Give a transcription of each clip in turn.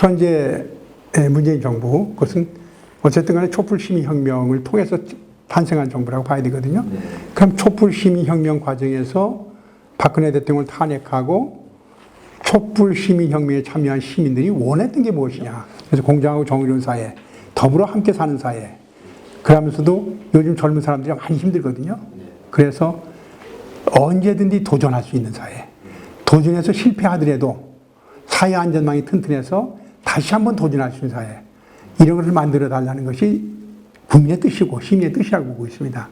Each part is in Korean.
현재 문재인 정부, 그것은 어쨌든 간에 촛불시민혁명을 통해서 탄생한 정부라고 봐야 되거든요. 그럼 촛불시민혁명 과정에서 박근혜 대통령을 탄핵하고 촛불시민혁명에 참여한 시민들이 원했던 게 무엇이냐. 그래서 공정하고 정의로운 사회, 더불어 함께 사는 사회. 그러면서도 요즘 젊은 사람들이 많이 힘들거든요. 그래서 언제든지 도전할 수 있는 사회. 도전해서 실패하더라도 사회 안전망이 튼튼해서 다시 한번 도전할 수 있는 사회. 이런 것을 만들어 달라는 것이 국민의 뜻이고 시민의 뜻이라고 보고 있습니다.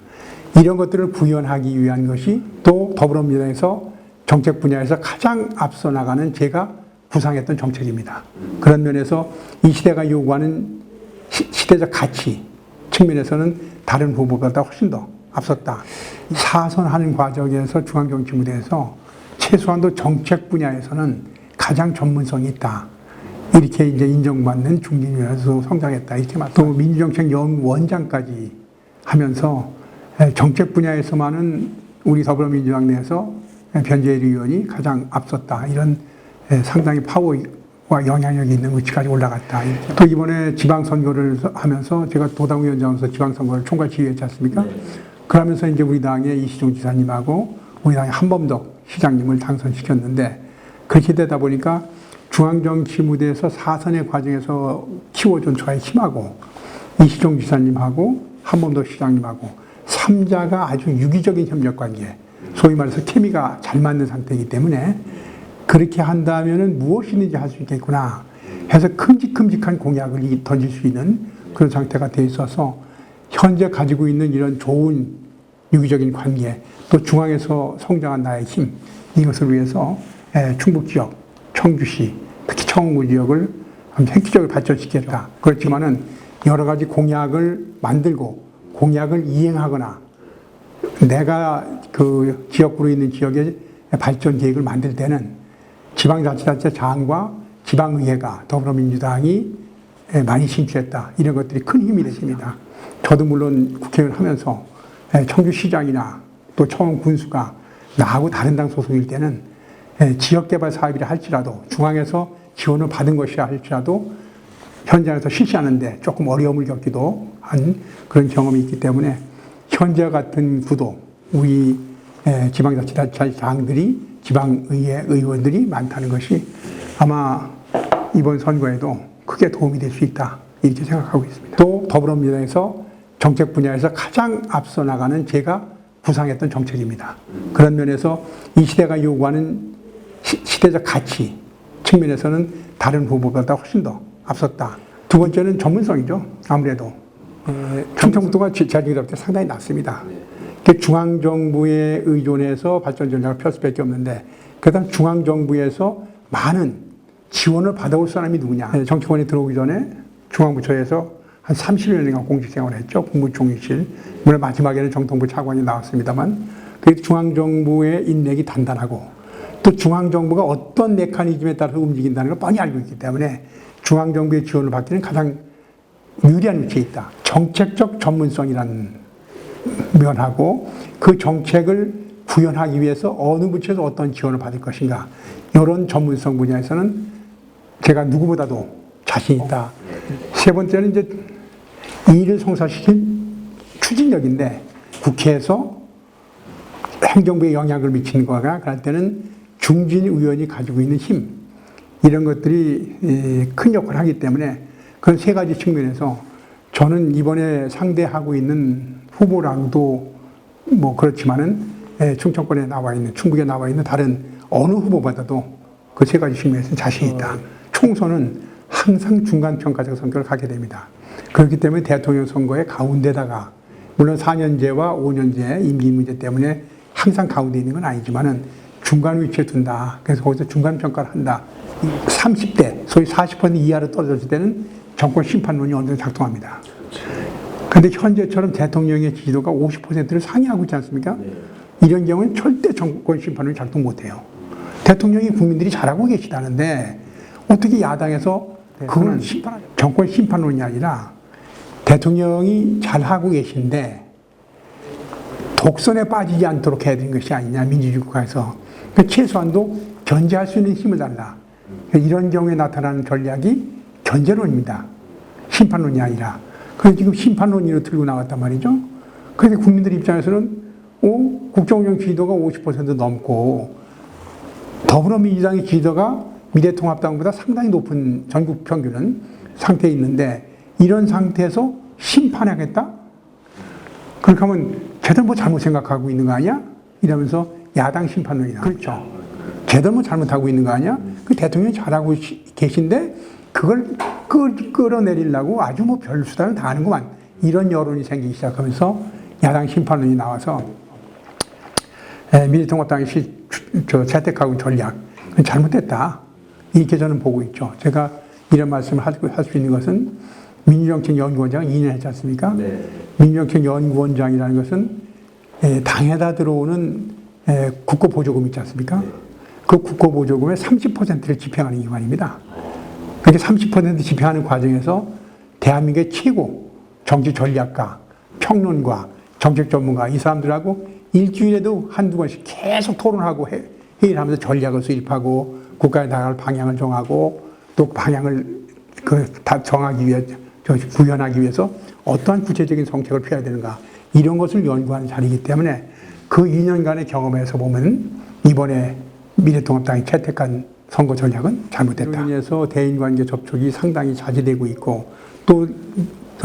이런 것들을 구현하기 위한 것이 또 더불어민주당에서 정책 분야에서 가장 앞서 나가는 제가 구상했던 정책입니다. 그런 면에서 이 시대가 요구하는 시대적 가치 측면에서는 다른 후보보다 훨씬 더 앞섰다. 사선하는 과정에서 중앙정치무대에서 최소한도 정책 분야에서는 가장 전문성이 있다. 이렇게 이제 인정받는 중진위원회에서 성장했다. 이렇게 또 민주정책연구원장까지 하면서 정책 분야에서만은 우리 더불어민주당 내에서 변재일 의원이 가장 앞섰다. 이런 상당히 파워와 영향력이 있는 위치까지 올라갔다. 또 이번에 지방선거를 하면서 제가 도당위원장으로서 지방선거를 총괄 지휘했지 않습니까? 그러면서 이제 우리 당의 이시종 지사님하고 우리 당의 한범덕 시장님을 당선시켰는데 그렇게 되다 보니까 중앙정치무대에서 사선의 과정에서 키워준 저의 힘하고 이시종 지사님하고 한범덕 시장님하고 3자가 아주 유기적인 협력관계, 소위 말해서 케미가 잘 맞는 상태이기 때문에 그렇게 한다면은 무엇이든지 할 수 있겠구나 해서 큼직큼직한 공약을 던질 수 있는 그런 상태가 돼 있어서 현재 가지고 있는 이런 좋은 유기적인 관계, 또 중앙에서 성장한 나의 힘, 이것을 위해서 충북지역, 청주시, 특히 청구 지역을 획기적으로 발전시켰다. 그렇지만은 여러 가지 공약을 만들고 공약을 이행하거나 내가 그 지역구로 있는 지역의 발전 계획을 만들 때는 지방자치단체장과 지방의회가 더불어민주당이 많이 신주했다. 이런 것들이 큰 힘이 됐습니다. 저도 물론 국회의원 하면서 청주시장이나 또 청군수가 나하고 다른 당 소속일 때는 지역개발 사업이라 할지라도 중앙에서 지원을 받은 것이라 할지라도 현장에서 실시하는데 조금 어려움을 겪기도 한 그런 경험이 있기 때문에 현재 같은 구도, 우리 지방자치단체장들이 지방의회 의원들이 많다는 것이 아마 이번 선거에도 크게 도움이 될 수 있다 이렇게 생각하고 있습니다. 또 더불어민주당에서 정책 분야에서 가장 앞서 나가는 제가 구상했던 정책입니다. 그런 면에서 이 시대가 요구하는 시대적 가치 측면에서는 다른 후보보다 훨씬 더 앞섰다. 두 번째는 전문성이죠. 아무래도 충청북도가 재정이 때 상당히 낮습니다. 중앙정부에 의존해서 발전 전략을 펼 수밖에 없는데 그다음 중앙정부에서 많은 지원을 받아올 사람이 누구냐. 정치권에 들어오기 전에 중앙부처에서 한 30여 년간 공직생활을 했죠. 국무총리실. 물론 마지막에는 정통부 차관이 나왔습니다만 그래도 중앙정부의 인맥이 단단하고 또 중앙정부가 어떤 메커니즘에 따라서 움직인다는 걸 뻔히 알고 있기 때문에 중앙정부의 지원을 받기는 가장 유리한 위치에 있다. 정책적 전문성이라는 면하고 그 정책을 구현하기 위해서 어느 부처에서 어떤 지원을 받을 것인가 이런 전문성 분야에서는 제가 누구보다도 자신 있다. 세 번째는 이제 일을 성사시킨 추진력인데 국회에서 행정부에 영향을 미치는 거가 그럴 때는 중진 의원이 가지고 있는 힘 이런 것들이 큰 역할을 하기 때문에 그런 세 가지 측면에서 저는 이번에 상대하고 있는 후보랑도 뭐 그렇지만은 충청권에 나와 있는 충북에 나와 있는 다른 어느 후보보다도 그 세 가지 측면에서 자신 있다. 총선은 항상 중간평가적 선거를 가게 됩니다. 그렇기 때문에 대통령 선거의 가운데다가 물론 4년제와 5년제 임기 문제 때문에 항상 가운데 있는 건 아니지만은 중간 위치에 둔다. 그래서 거기서 중간평가를 한다. 30대, 소위 40% 이하로 떨어졌을 때는 정권 심판론이 어느 정도 작동합니다. 그런데 현재처럼 대통령의 지지도가 50%를 상회하고 있지 않습니까? 이런 경우는 절대 정권 심판론이 작동 못해요. 대통령이 국민들이 잘하고 계시다는데 어떻게 야당에서 그걸 정권 심판론이 아니라 대통령이 잘하고 계신데 독선에 빠지지 않도록 해야 되는 것이 아니냐, 민주주의 국가에서. 최소한도 견제할 수 있는 힘을 달라. 이런 경우에 나타나는 전략이 견제론입니다. 심판론이 아니라. 그래서 지금 심판론으로 들고 나왔단 말이죠. 그래서 국민들 입장에서는 국정운영 지지도가 50% 넘고 더불어민주당의 지지도가 미래통합당보다 상당히 높은 전국 평균은 상태에 있는데 이런 상태에서 심판하겠다? 그렇게 하면 쟤들 뭐 잘못 생각하고 있는 거 아니야? 이러면서 야당 심판론이다. 그렇죠. 쟤들 뭐 잘못하고 있는 거 아니야? 그 대통령이 잘하고 계신데 그걸 끌어내리려고 아주 뭐 별수단을 다 하는구만. 이런 여론이 생기기 시작하면서 야당 심판론이 나와서 미래통합당이 채택하고 전략 잘못됐다. 이렇게 저는 보고 있죠. 제가 이런 말씀을 할 수 있는 것은 민주정책연구원장 2년 했지 않습니까? 네. 민주정책연구원장이라는 것은 당에다 들어오는 국고보조금 있지 않습니까? 네. 그 국고보조금의 30%를 집행하는 기관입니다. 그렇게 30% 집행하는 과정에서 대한민국의 최고 정치 전략가, 평론가, 정책 전문가 이 사람들하고 일주일에도 한두 번씩 계속 토론하고 회의를 하면서 전략을 수립하고 국가에 나갈 방향을 정하고 또 방향을 다 정하기 위해 구현하기 위해서 어떠한 구체적인 정책을 펴야 되는가 이런 것을 연구하는 자리이기 때문에 그 2년간의 경험에서 보면 이번에 미래통합당이 채택한 선거 전략은 잘못됐다. 그래서 대인관계 접촉이 상당히 자제되고 있고 또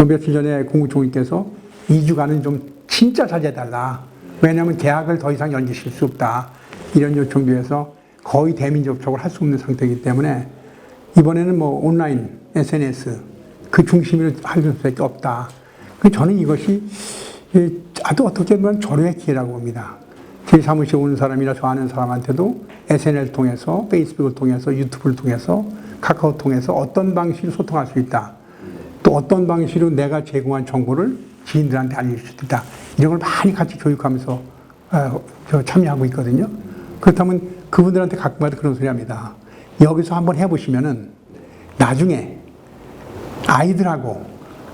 며칠 전에 국무총리께서 2주간은 좀 진짜 자제해달라. 왜냐하면 대학을 더 이상 연기시킬 수 없다. 이런 요청도 해서 거의 대민 접촉을 할 수 없는 상태이기 때문에 이번에는 뭐 온라인, SNS 그 중심으로 할 수밖에 없다. 저는 이것이 아주 어떻게 보면 절호의 기회라고 봅니다. 제 사무실에 오는 사람이나 저 아는 사람한테도 SNS를 통해서, 페이스북을 통해서, 유튜브를 통해서, 카카오를 통해서 어떤 방식으로 소통할 수 있다. 또 어떤 방식으로 내가 제공한 정보를 지인들한테 알릴 수 있다. 이런 걸 많이 같이 교육하면서 참여하고 있거든요. 그렇다면 그분들한테 가끔가다 그런 소리 합니다. 여기서 한번 해보시면은 나중에 아이들하고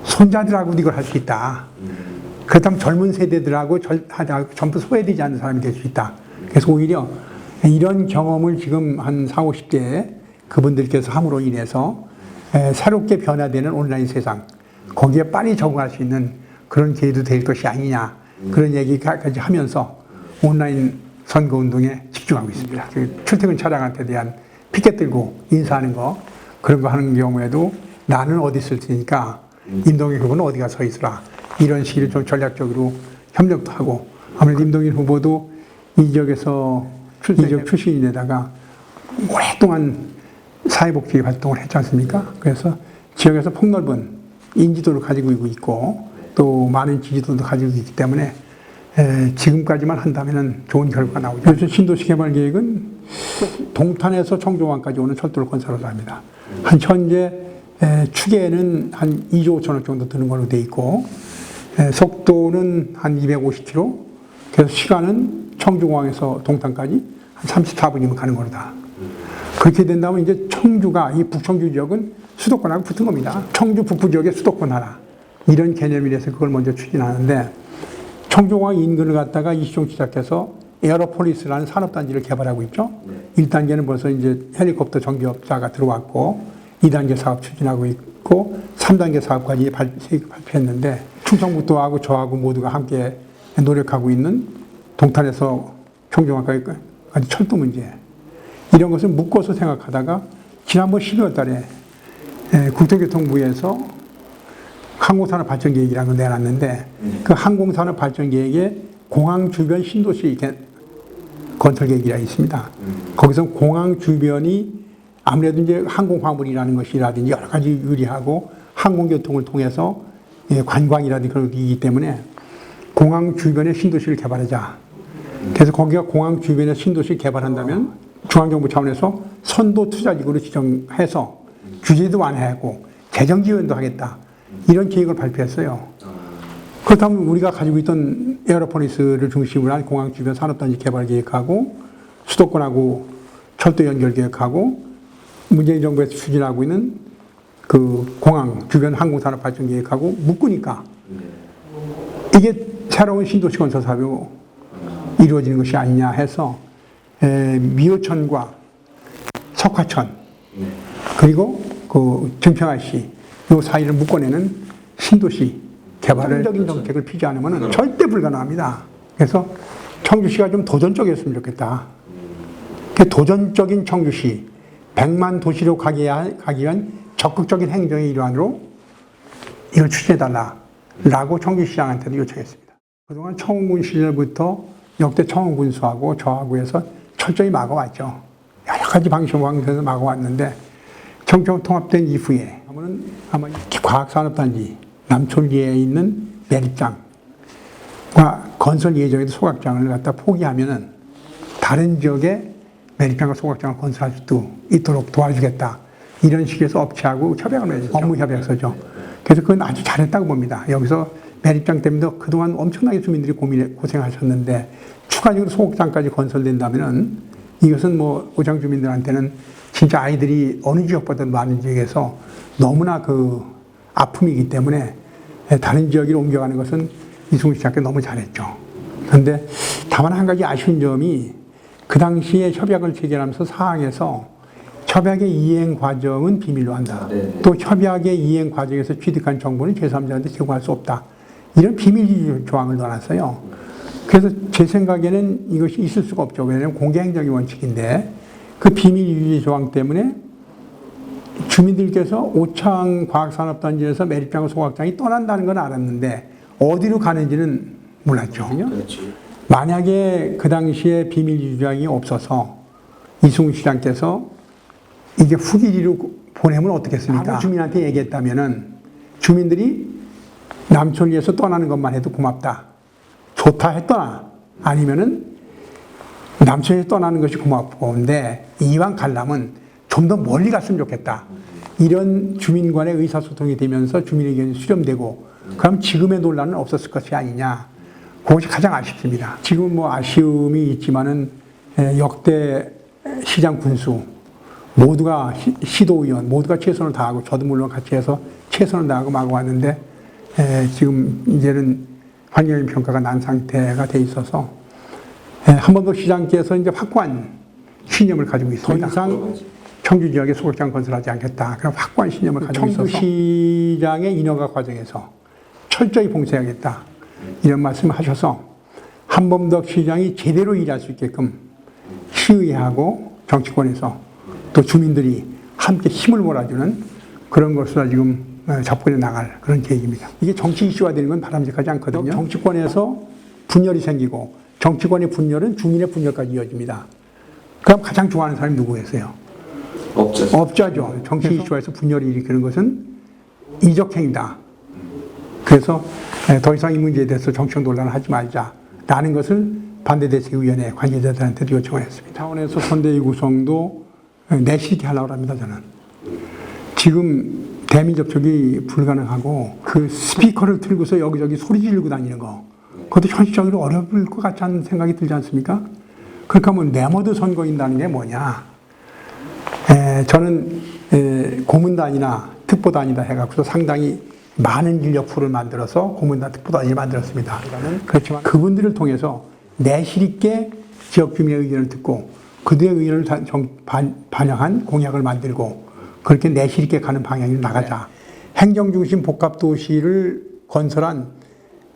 손자들하고도 이걸 할 수 있다. 그렇다면 젊은 세대들하고 전부 소외되지 않는 사람이 될 수 있다. 그래서 오히려 이런 경험을 지금 한 40, 50대 그분들께서 함으로 인해서 새롭게 변화되는 온라인 세상 거기에 빨리 적응할 수 있는 그런 기회도 될 것이 아니냐 그런 얘기까지 하면서 온라인 선거운동에 집중하고 있습니다. 출퇴근 차량한테 대한 피켓 들고 인사하는 거 그런 거 하는 경우에도 나는 어디 있을 테니까 임동혁 후보는 어디가 서 있으라 이런 식으로 좀 전략적으로 협력도 하고 아무래도 임동혁 후보도 이 지역에서 이 지역 출신인데다가 오랫동안 사회복지 활동을 했지 않습니까? 그래서 지역에서 폭넓은 인지도를 가지고 있고 또 많은 지지도도 가지고 있기 때문에 지금까지만 한다면 좋은 결과가 나오죠. 그래서 신도시 개발 계획은 동탄에서 청조항까지 오는 철도를 건설을 합니다. 한 현재 추계는 한 2조 5천억 정도 드는 걸로 돼 있고 속도는 한 250km 그래서 시간은 청조항에서 동탄까지 한 34분이면 가는 거다. 그렇게 된다면 이제 청주가 이 북청주 지역은 수도권하고 붙은 겁니다. 청주 북부 지역의 수도권 하나 이런 개념이라서 그걸 먼저 추진하는데 청조항 인근을 갖다가 이시종 시작해서 에어로폴리스라는 산업단지를 개발하고 있죠. 1단계는 벌써 이제 헬리콥터 정비업자가 들어왔고 2단계 사업 추진하고 있고 3단계 사업까지 발표했는데 충청북도하고 저하고 모두가 함께 노력하고 있는 동탄에서 청조항까지 철도 문제 이런 것을 묶어서 생각하다가 지난번 12월 달에 국토교통부에서 항공산업발전계획이라는 걸 내놨는데 그 항공산업발전계획에 공항 주변 신도시 건설계획이라고 있습니다. 거기서 공항 주변이 아무래도 이제 항공화물이라는 것이라든지 여러 가지 유리하고 항공교통을 통해서 관광이라든지 그런 것이기 때문에 공항 주변에 신도시를 개발하자. 그래서 거기가 공항 주변에 신도시를 개발한다면 중앙정부 차원에서 선도 투자지구로 지정해서 규제도 완화하고 재정 지원도 하겠다. 이런 계획을 발표했어요. 그렇다면 우리가 가지고 있던 에어로폴리스를 중심으로 한 공항 주변 산업단지 개발 계획하고 수도권하고 철도 연결 계획하고 문재인 정부에서 추진하고 있는 그 공항 주변 항공산업 발전 계획하고 묶으니까 이게 새로운 신도시 건설 사업으로 이루어지는 것이 아니냐 해서 미호천과 석화천 그리고 그 증평RC 요 사이를 묶어내는 신도시 개발을 적인 정책을 피지 않으면 절대 불가능합니다. 그래서 청주시가 좀 도전적이었으면 좋겠다. 그 도전적인 청주시, 100만 도시로 가기 위한 적극적인 행정의 일환으로 이걸 추진해달라라고 청주시장한테도 요청했습니다. 그동안 청운군 시절부터 역대 청운군수하고 저하고 해서 철저히 막아왔죠. 여러 가지 방식에서 막아왔는데 청주하고 통합된 이후에 아마 과학산업단지 남촌리에 있는 매립장과 건설 예정에도 소각장을 갖다 포기하면은 다른 지역에 매립장과 소각장을 건설할 수도 있도록 도와주겠다. 이런 식에서 업체하고 협약을 맺었죠. 업무협약서죠. 그래서 그건 아주 잘했다고 봅니다. 여기서 매립장 때문에 그동안 엄청나게 주민들이 고생하셨는데 추가적으로 소각장까지 건설된다면은 이것은 뭐 오장 주민들한테는 진짜 아이들이 어느 지역보다 많은 지역에서 너무나 그 아픔이기 때문에 다른 지역으로 옮겨가는 것은 이승훈 시장께 너무 잘했죠. 그런데 다만 한 가지 아쉬운 점이 그 당시에 협약을 체결하면서 사항에서 협약의 이행 과정은 비밀로 한다. 또 협약의 이행 과정에서 취득한 정보는 제3자한테 제공할 수 없다. 이런 비밀 조항을 넣어놨어요. 그래서 제 생각에는 이것이 있을 수가 없죠. 왜냐하면 공개행정의 원칙인데 그 비밀 유지 조항 때문에 주민들께서 오창 과학산업단지에서 매립장과 소각장이 떠난다는 건 알았는데 어디로 가는지는 몰랐죠. 그렇지. 만약에 그 당시에 비밀 유지 조항이 없어서 이승훈 시장께서 이게 후기지로 보내면 어떻겠습니까? 주민한테 얘기했다면은 주민들이 남촌리에서 떠나는 것만 해도 고맙다. 좋다 했더나 아니면은 남촌에서 떠나는 것이 고맙고인데 이왕 가려면 좀 더 멀리 갔으면 좋겠다. 이런 주민 간의 의사소통이 되면서 주민 의견이 수렴되고 그럼 지금의 논란은 없었을 것이 아니냐. 그것이 가장 아쉽습니다. 지금 뭐 아쉬움이 있지만은 역대 시장 군수 모두가 시도의원 모두가 최선을 다하고 저도 물론 같이 해서 최선을 다하고 막아 왔는데 지금 이제는 환경의 평가가 난 상태가 돼 있어서 한 번 더 시장께서 이제 확고한 신념을 가지고 있습니다. 더 이상 청주 지역에 소각장 건설하지 않겠다. 그런 확고한 신념을 가지고 있어서 청주시장의 인허가 과정에서 철저히 봉쇄하겠다. 이런 말씀을 하셔서 한범덕 시장이 제대로 일할 수 있게끔 시의회하고 정치권에서 또 주민들이 함께 힘을 몰아주는 그런 것으로 지금 접근해 나갈 그런 계획입니다. 이게 정치 이슈화 되는 건 바람직하지 않거든요. 정치권에서 분열이 생기고 정치권의 분열은 주민의 분열까지 이어집니다. 그럼 가장 좋아하는 사람이 누구겠어요? 업자죠. 정치 이슈화에서 분열이 일으키는 것은 이적행위다. 그래서 더 이상 이 문제에 대해서 정치적 논란을 하지 말자라는 것을 반대대책위원회 관계자들한테도 요청을 했습니다. 차원에서 선대위 구성도 내실있게 하려고 합니다. 저는. 지금 대민 접촉이 불가능하고 그 스피커를 틀고서 여기저기 소리 지르고 다니는 거 그것도 현실적으로 어려울 것 같지 않은 생각이 들지 않습니까? 그렇게 하면 내모드 선거인다는 게 뭐냐. 저는 고문단이나 특보단이다 해갖고서 상당히 많은 인력 풀을 만들어서 고문단 특보단을 만들었습니다. 그렇지만 그분들을 통해서 내실있게 지역 주민의 의견을 듣고 그들의 의견을 반영한 공약을 만들고 그렇게 내실있게 가는 방향으로 나가자. 행정중심 복합도시를 건설한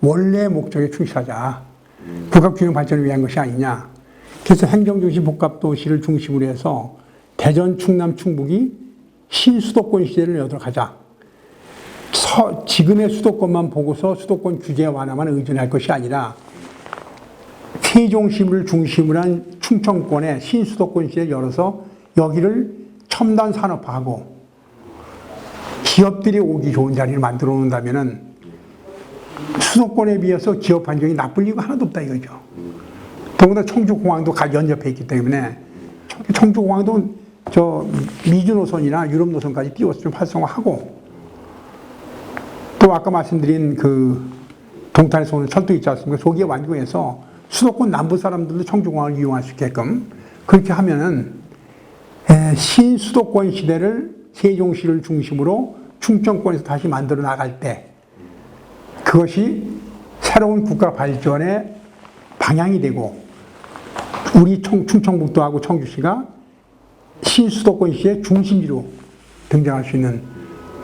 원래 목적에 충실하자. 복합균형 발전을 위한 것이 아니냐. 그래서 행정중심 복합도시를 중심으로 해서 대전, 충남, 충북이 신수도권 시대를 열어가자. 지금의 수도권만 보고서 수도권 규제 완화만 의존할 것이 아니라 세종시를 중심으로 한 충청권의 신수도권 시대를 열어서 여기를 첨단 산업화하고 기업들이 오기 좋은 자리를 만들어 놓는다면은 수도권에 비해서 기업 환경이 나쁠 이유가 하나도 없다 이거죠. 더군다나 청주공항도 연접해 있기 때문에 청주공항도 저 미주 노선이나 유럽 노선까지 띄워서 좀 활성화하고 또 아까 말씀드린 그 동탄에서 오는 철도 있지 않습니까? 조기에 완공해서 수도권 남부 사람들도 청주공항을 이용할 수 있게끔 그렇게 하면은 신수도권 시대를 세종시를 중심으로 충청권에서 다시 만들어 나갈 때 그것이 새로운 국가 발전의 방향이 되고 우리 충청북도하고 청주시가 신수도권 시의 중심지로 등장할 수 있는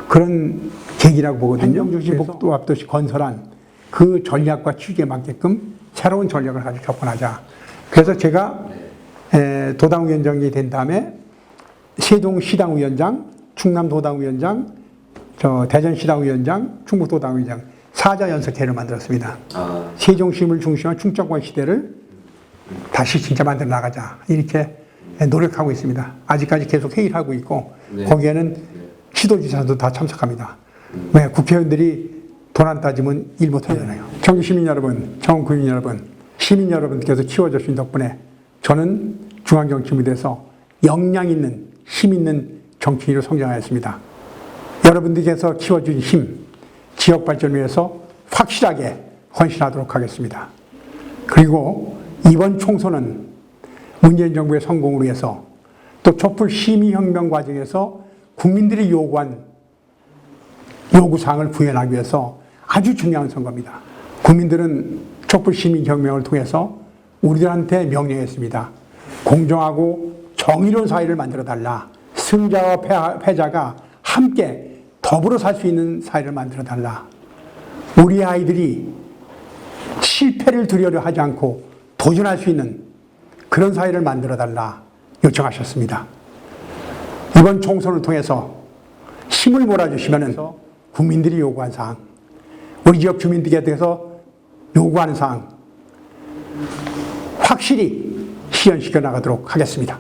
그런 계기라고 보거든요. 행정중심 복도합도시 건설한 그 전략과 취지에 맞게끔 새로운 전략을 가지고 접근하자. 그래서 제가 도당위원장이 된 다음에 세종시당위원장, 충남도당위원장, 대전시당위원장, 충북도당위원장 4자 연석회를 만들었습니다. 세종시민을 중심한 충정권 시대를 다시 진짜 만들어 나가자 이렇게 노력하고 있습니다. 아직까지 계속 회의를 하고 있고 거기에는 시도지사도 다 참석합니다. 왜 국회의원들이 돈 안 따지면 일 못하잖아요. 청주 시민 여러분, 청구민 여러분, 시민 여러분께서 키워주신 덕분에 저는 중앙정치무대에서 역량 있는 힘 있는 정치인으로 성장하였습니다. 여러분들께서 키워준 힘, 지역 발전을 위해서 확실하게 헌신하도록 하겠습니다. 그리고 이번 총선은 문재인 정부의 성공을 위해서 또 촛불 시민혁명 과정에서 국민들이 요구한 요구사항을 구현하기 위해서 아주 중요한 선거입니다. 국민들은 촛불 시민혁명을 통해서 우리들한테 명령했습니다. 공정하고 정의로운 사회를 만들어달라. 승자와 패자가 함께 더불어 살 수 있는 사회를 만들어달라. 우리 아이들이 실패를 두려워 하지 않고 도전할 수 있는 그런 사회를 만들어달라 요청하셨습니다. 이번 총선을 통해서 힘을 몰아주시면 국민들이 요구한 사항, 우리 지역 주민들에 대해서 요구하는 사항 확실히 실현시켜 나가도록 하겠습니다.